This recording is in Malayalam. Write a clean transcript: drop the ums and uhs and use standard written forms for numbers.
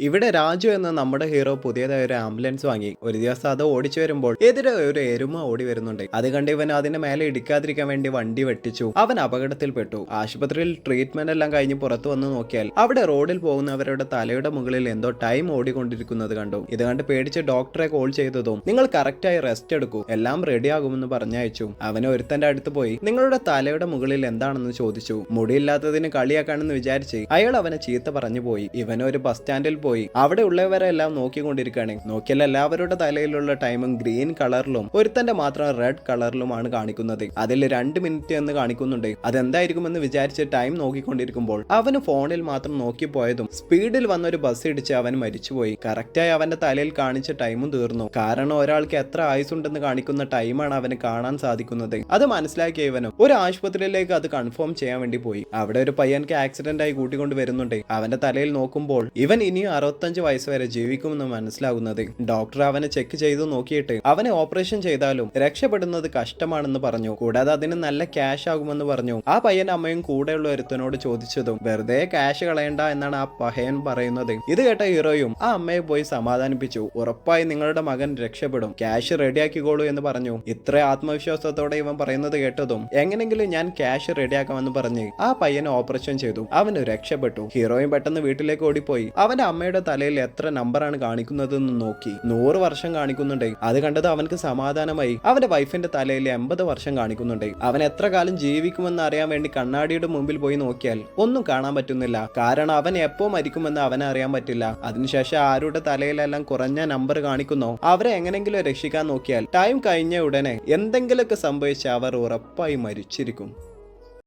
ഇവിടെ രാജു എന്ന നമ്മുടെ ഹീറോ പുതിയതായ ഒരു ആംബുലൻസ് വാങ്ങി. ഒരു ദിവസം അത് ഓടിച്ചു വരുമ്പോൾ എതിരെ ഒരു എരുമ ഓടി വരുന്നുണ്ട്. അത് കണ്ട് ഇവൻ അതിന്റെ മേലെ ഇടിക്കാതിരിക്കാൻ വേണ്ടി വണ്ടി വെട്ടിച്ചു. അവൻ അപകടത്തിൽപ്പെട്ടു. ആശുപത്രിയിൽ ട്രീറ്റ്മെന്റ് എല്ലാം കഴിഞ്ഞ് പുറത്തു വന്ന് നോക്കിയാൽ അവിടെ റോഡിൽ പോകുന്നവരുടെ തലയുടെ മുകളിൽ എന്തോ ടൈം ഓടിക്കൊണ്ടിരിക്കുന്നത് കണ്ടു. ഇത് കണ്ട് പേടിച്ച് ഡോക്ടറെ കോൾ ചെയ്തതും നിങ്ങൾ കറക്റ്റായി റെസ്റ്റ് എടുക്കൂ, എല്ലാം റെഡി ആകുമെന്ന് പറഞ്ഞയച്ചു. അവന് ഒരുത്തന്റെ അടുത്ത് പോയി നിങ്ങളുടെ തലയുടെ മുകളിൽ എന്താണെന്ന് ചോദിച്ചു. മുടിയില്ലാത്തതിന് കളിയാക്കാണെന്ന് വിചാരിച്ച് അയാൾ അവനെ ചീത്ത പറഞ്ഞു പോയി. ഇവൻ ഒരു ബസ് സ്റ്റാൻഡിൽ പോയി അവിടെ ഉള്ളവരെല്ലാം നോക്കിക്കൊണ്ടിരിക്കുകയാണ്. നോക്കിയാൽ എല്ലാവരുടെ തലയിലുള്ള ടൈമും ഗ്രീൻ കളറിലും ഒരുത്തന്റെ മാത്രം റെഡ് കളറിലുമാണ് കാണിക്കുന്നത്. അതിൽ 2 മിനിറ്റ് എന്ന് കാണിക്കുന്നുണ്ട്. അതെന്തായിരിക്കുമെന്ന് വിചാരിച്ച് ടൈം നോക്കിക്കൊണ്ടിരിക്കുമ്പോൾ അവന് ഫോണിൽ മാത്രം നോക്കിപ്പോയതും സ്പീഡിൽ വന്നൊരു ബസ് ഇടിച്ച് അവൻ മരിച്ചുപോയി. കറക്റ്റായി അവന്റെ തലയിൽ കാണിച്ച ടൈമും തീർന്നു. കാരണം ഒരാൾക്ക് എത്ര ആയുസുണ്ടെന്ന് കാണിക്കുന്ന ടൈമാണ് അവന് കാണാൻ സാധിക്കുന്നത്. അത് മനസ്സിലാക്കിയ ഇവനും ഒരു ആശുപത്രിയിലേക്ക് അത് കൺഫേം ചെയ്യാൻ വേണ്ടി പോയി. അവിടെ ഒരു പയ്യൻക്ക് ആക്സിഡന്റ് ആയി കൂട്ടിക്കൊണ്ട് വരുന്നുണ്ട്. അവന്റെ തലയിൽ നോക്കുമ്പോൾ ഇവൻ ഇനി 65 വയസ്സ് വരെ ജീവിക്കുമെന്ന് മനസ്സിലാകുന്നത്. ഡോക്ടർ അവനെ ചെക്ക് ചെയ്തു നോക്കിയിട്ട് അവനെ ഓപ്പറേഷൻ ചെയ്താലും രക്ഷപ്പെടുന്നത് കഷ്ടമാണെന്ന് പറഞ്ഞു. കൂടാതെ അതിന് നല്ല ക്യാഷ് ആകുമെന്ന് പറഞ്ഞു. ആ പയ്യന്റെ അമ്മയും കൂടെയുള്ള ഒരുത്തനോട് ചോദിച്ചതും വെറുതെ ക്യാഷ് കളയണ്ട എന്നാണ് ആ പയ്യൻ പറയുന്നത്. ഇത് കേട്ട ഹീറോയും ആ അമ്മയെ പോയി സമാധാനിപ്പിച്ചു. ഉറപ്പായി നിങ്ങളുടെ മകൻ രക്ഷപ്പെടും, ക്യാഷ് റെഡിയാക്കിക്കോളൂ എന്ന് പറഞ്ഞു. ഇത്ര ആത്മവിശ്വാസത്തോടെ ഇവൻ പറയുന്നത് കേട്ടതും എങ്ങനെങ്കിലും ഞാൻ ക്യാഷ് റെഡിയാക്കാമെന്ന് പറഞ്ഞ് ആ പയ്യനെ ഓപ്പറേഷൻ ചെയ്തു. അവന് രക്ഷപ്പെട്ടു. ഹീറോയും പെട്ടെന്ന് വീട്ടിലേക്ക് ഓടിപ്പോയി അവന്റെ അമ്മയുടെ തലയിൽ എത്ര നമ്പറാണ് കാണിക്കുന്നതെന്ന് നോക്കി. 100 വർഷം കാണിക്കുന്നുണ്ട്. അത് കണ്ടത് അവനക്ക് സമാധാനമായി. അവന്റെ വൈഫിന്റെ തലയിൽ 80 വർഷം കാണിക്കുന്നുണ്ട്. അവൻ എത്ര കാലം ജീവിക്കുമെന്ന് അറിയാൻ വേണ്ടി കണ്ണാടിയുടെ മുമ്പിൽ പോയി നോക്കിയാൽ ഒന്നും കാണാൻ പറ്റുന്നില്ല. കാരണം അവൻ എപ്പോ മരിക്കുമെന്ന് അവനെ അറിയാൻ പറ്റില്ല. അതിനുശേഷം ആരുടെ തലയിലെല്ലാം കുറഞ്ഞ നമ്പർ കാണിക്കുന്നോ അവരെ എങ്ങനെങ്കിലും രക്ഷിക്കാൻ നോക്കിയാൽ ടൈം കഴിഞ്ഞ ഉടനെ എന്തെങ്കിലുമൊക്കെ സംഭവിച്ച് അവർ ഉറപ്പായി മരിച്ചിരിക്കും.